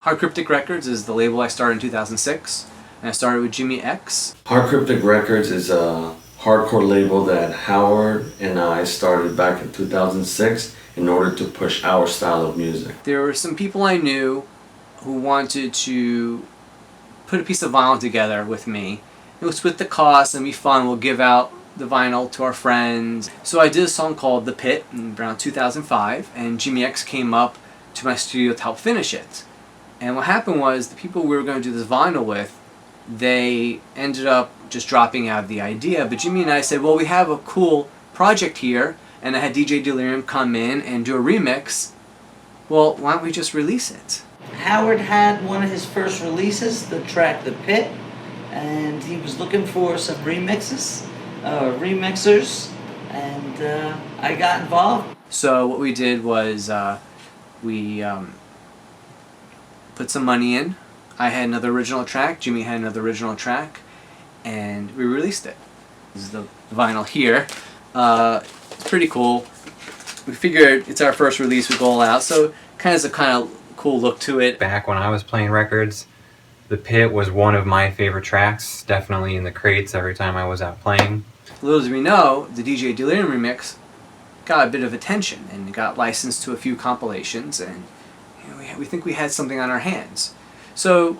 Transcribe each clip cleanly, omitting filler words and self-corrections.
Hard Kryptic Records is the label I started in 2006, and I started with Jimmy X. Hard Kryptic Records is a hardcore label that Howard and I started back in 2006 in order to push our style of music. There were some people I knew who wanted to put a piece of vinyl together with me. It was split the cost and be fun, we'll give out the vinyl to our friends. So I did a song called The Pit in around 2005, and Jimmy X came up to my studio to help finish it. And what happened was, the people we were going to do this vinyl with, they ended up just dropping out of the idea. But Jimmy and I said, well, we have a cool project here, and I had DJ Delirium come in and do a remix. Well, why don't we just release it? Howard had one of his first releases, the track The Pit, and he was looking for some remixers, and I got involved. So what we did was we put some money in. I had another original track, Jimmy had another original track, and we released it. This is the vinyl here. It's pretty cool. We figured it's our first release, we go all out, so kind of cool look to it. Back when I was playing records, The Pit was one of my favorite tracks, definitely in the crates every time I was out playing. Little as we know, the DJ Delirium remix got a bit of attention and got licensed to a few compilations, and we think we had something on our hands. So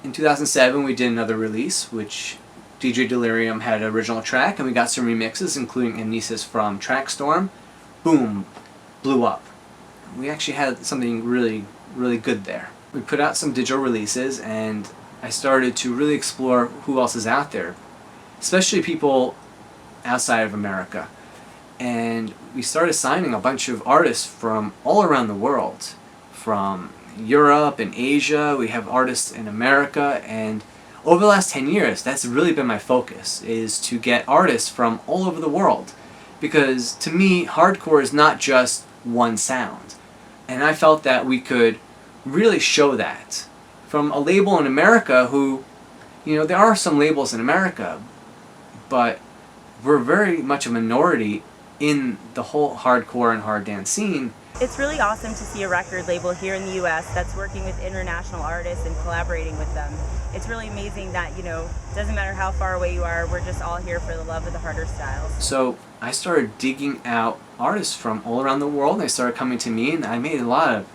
in 2007 we did another release, which DJ Delirium had an original track, and we got some remixes, including Amnesis from Trackstorm. Boom, blew up. We actually had something really good there. We put out some digital releases, and I started to really explore who else is out there, especially people outside of America. And we started signing a bunch of artists from all around the world, from Europe and Asia. We have artists in America, and over the last 10 years that's really been my focus, is to get artists from all over the world, because to me hardcore is not just one sound, and I felt that we could really show that from a label in America who, there are some labels in America, but we're very much a minority in the whole hardcore and hard dance scene. It's really awesome to see a record label here in the US that's working with international artists and collaborating with them. It's really amazing that, doesn't matter how far away you are, we're just all here for the love of the harder styles. So I started digging out artists from all around the world, and they started coming to me, and I made a lot of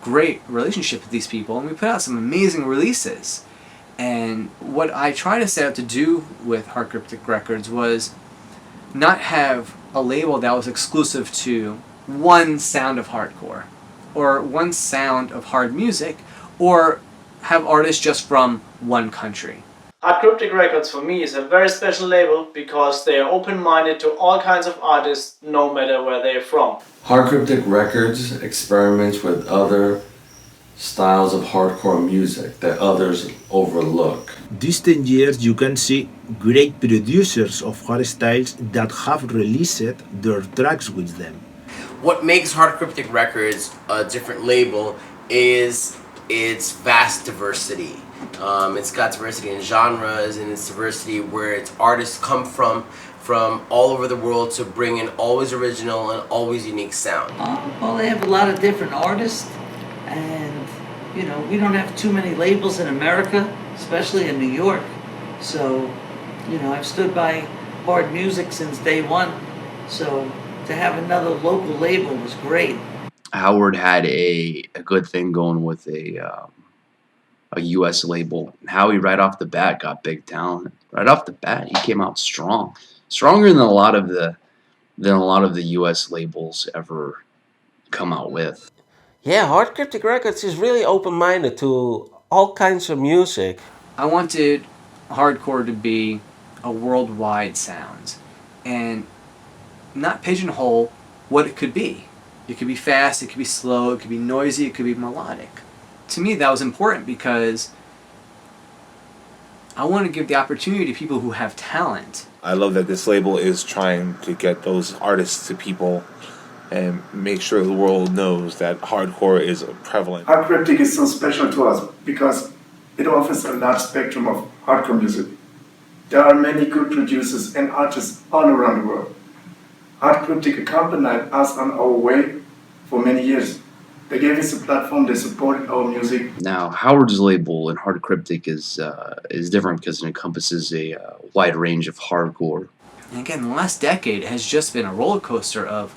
great relationships with these people, and we put out some amazing releases. And what I tried to set out to do with Hard Kryptic Records was not have a label that was exclusive to one sound of hardcore, or one sound of hard music, or have artists just from one country. Hard Kryptic Records for me is a very special label because they are open-minded to all kinds of artists, no matter where they're from. Hard Kryptic Records experiments with other styles of hardcore music that others overlook. These 10 years you can see great producers of hard styles that have released their tracks with them. What makes Hard Kryptic Records a different label is its vast diversity. It's got diversity in genres, and it's diversity where its artists come from all over the world to bring an always original and always unique sound. Well, they have a lot of different artists, and we don't have too many labels in America, especially in New York. So, I've stood by hard music since day one. So to have another local label was great. Howard had a good thing going with a U.S. label. Howie right off the bat got big talent. Right off the bat, he came out stronger than a lot of the U.S. labels ever come out with. Yeah, Hard Kryptic Records is really open-minded to all kinds of music. I wanted hardcore to be a worldwide sound and not pigeonhole what it could be. It could be fast, it could be slow, it could be noisy, it could be melodic. To me, that was important because I want to give the opportunity to people who have talent. I love that this label is trying to get those artists to people and make sure the world knows that hardcore is prevalent. Hard Kryptic is so special to us because it offers a large spectrum of hardcore music. There are many good producers and artists all around the world. Hard Kryptic accompanied us on our way for many years. They gave us a platform, they supported our music. Now, Howard's label and Hard Kryptic is different because it encompasses a wide range of hardcore. And again, the last decade has just been a roller coaster of,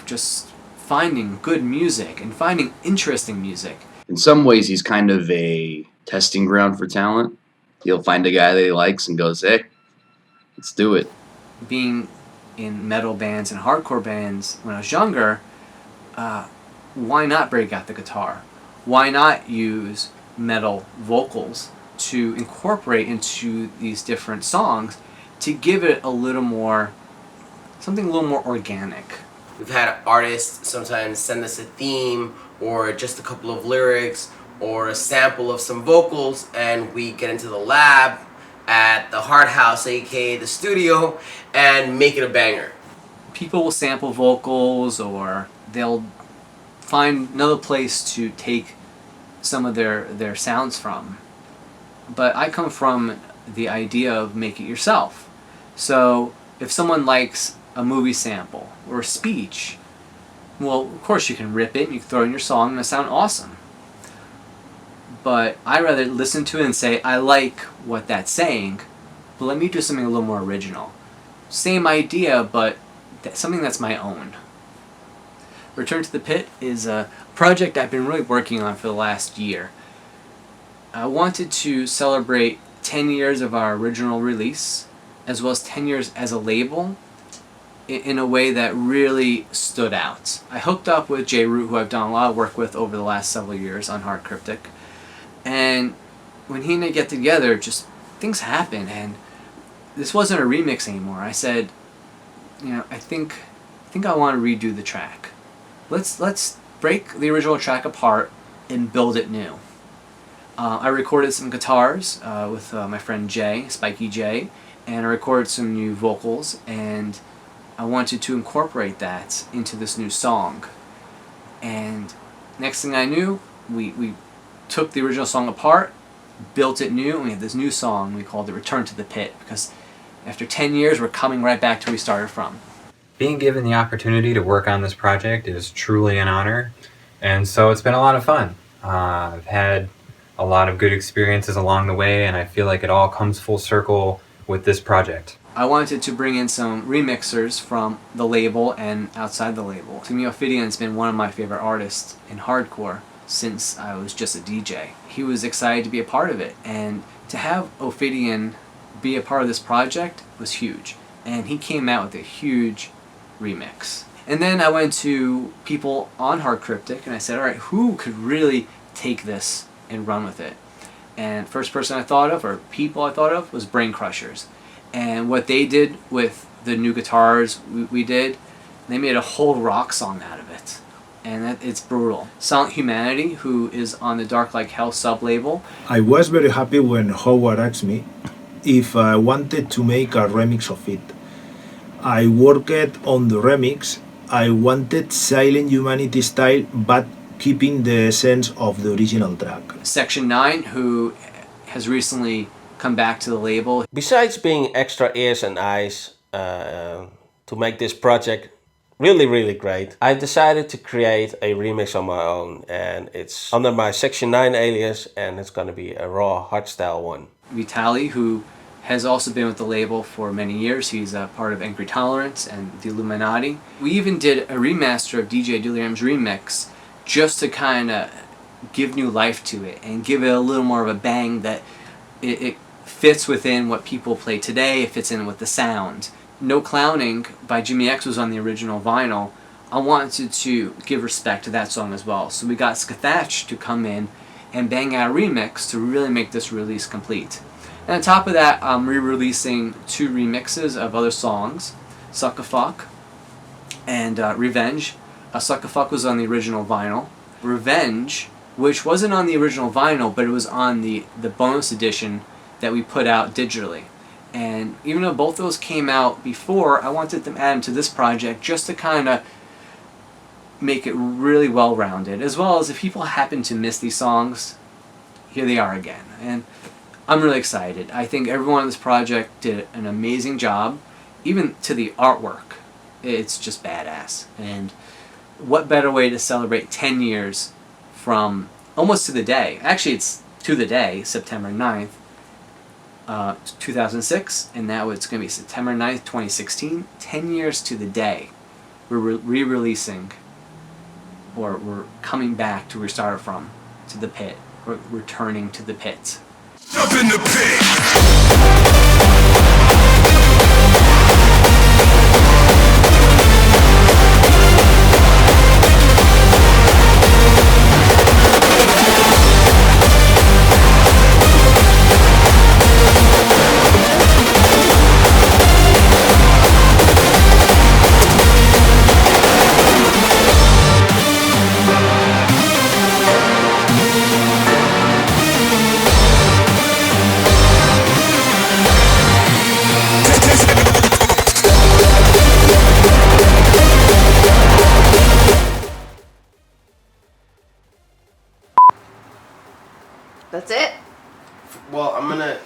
just finding good music and finding interesting music. In some ways, he's kind of a testing ground for talent. He'll find a guy that he likes and goes, hey, let's do it. Being in metal bands and hardcore bands when I was younger, why not break out the guitar? Why not use metal vocals to incorporate into these different songs to give it something a little more organic? We've had artists sometimes send us a theme or just a couple of lyrics or a sample of some vocals, and we get into the lab at the Hard House, aka the studio, and make it a banger. People will sample vocals, or they'll find another place to take some of their sounds from. But I come from the idea of make it yourself. So if someone likes a movie sample or a speech, well, of course you can rip it, you can throw it in your song, and it'll sound awesome. But I rather listen to it and say, I like what that's saying, but let me do something a little more original. Same idea, but something that's my own. Return to the Pit is a project I've been really working on for the last year. I wanted to celebrate 10 years of our original release, as well as 10 years as a label, in a way that really stood out. I hooked up with J. Root, who I've done a lot of work with over the last several years on Hard Kryptic. And when he and I get together, just things happen, and this wasn't a remix anymore. I said, I think I want to redo the track. Let's break the original track apart and build it new. I recorded some guitars with my friend Jay, Spiky J, and I recorded some new vocals, and I wanted to incorporate that into this new song. And next thing I knew, we took the original song apart, built it new, and we had this new song we called it Return to the Pit, because after 10 years we're coming right back to where we started from. Being given the opportunity to work on this project is truly an honor, and so it's been a lot of fun. I've had a lot of good experiences along the way, and I feel like it all comes full circle with this project. I wanted to bring in some remixers from the label and outside the label. To me, Ophidian's been one of my favorite artists in hardcore since I was just a DJ. He was excited to be a part of it, and to have Ophidian be a part of this project was huge. And he came out with a huge remix. And then I went to people on Hard Kryptic and I said, alright, who could really take this and run with it? And first person I thought of, or people I thought of, was Brain Crushers. And what they did with the new guitars we did, they made a whole rock song out of it. And it's brutal. Silent Humanity, who is on the Dark Like Hell sub-label. I was very happy when Howard asked me if I wanted to make a remix of it. I worked on the remix. I wanted Silent Humanity style, but keeping the essence of the original track. Section 9, who has recently come back to the label. Besides being extra ears and eyes to make this project really great, I decided to create a remix on my own, and it's under my Section 9 alias, and it's gonna be a raw hardstyle one. Vitali, who has also been with the label for many years. He's a part of Angry Tolerance and the Illuminati. We even did a remaster of DJ Delirium's remix just to kind of give new life to it and give it a little more of a bang that it fits within what people play today, it fits in with the sound. No Clowning by Jimmy X was on the original vinyl. I wanted to give respect to that song as well. So we got Skathatch to come in and bang out a remix to really make this release complete. And on top of that, I'm re-releasing 2 remixes of other songs, Sucka Fuck and Revenge. Sucka Fuck was on the original vinyl. Revenge, which wasn't on the original vinyl, but it was on the bonus edition that we put out digitally. And even though both those came out before, I wanted to add them to this project just to kind of make it really well-rounded, as well as if people happen to miss these songs, here they are again. And I'm really excited. I think everyone on this project did an amazing job, even to the artwork. It's just badass. And what better way to celebrate 10 years from almost to the day. Actually, it's to the day, September 9th, 2006, and now it's going to be September 9th, 2016. 10 years to the day. We're re-releasing, or we're coming back to where we started from, to the pit. We're returning to the pit. Jump in the pit! That's it? Well, I'm gonna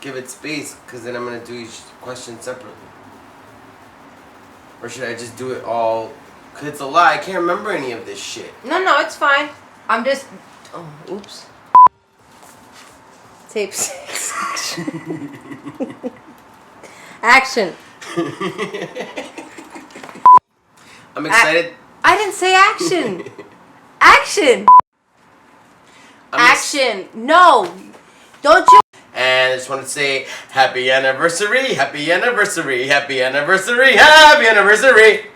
give it space, because then I'm gonna do each question separately. Or should I just do it all? Because it's a lie, I can't remember any of this shit. No, it's fine. I'm just... Oh, oops. Tape 6. Action. I'm excited. I didn't say action. Action. Action. No. Don't you... And I just want to say happy anniversary, happy anniversary, happy anniversary, happy anniversary.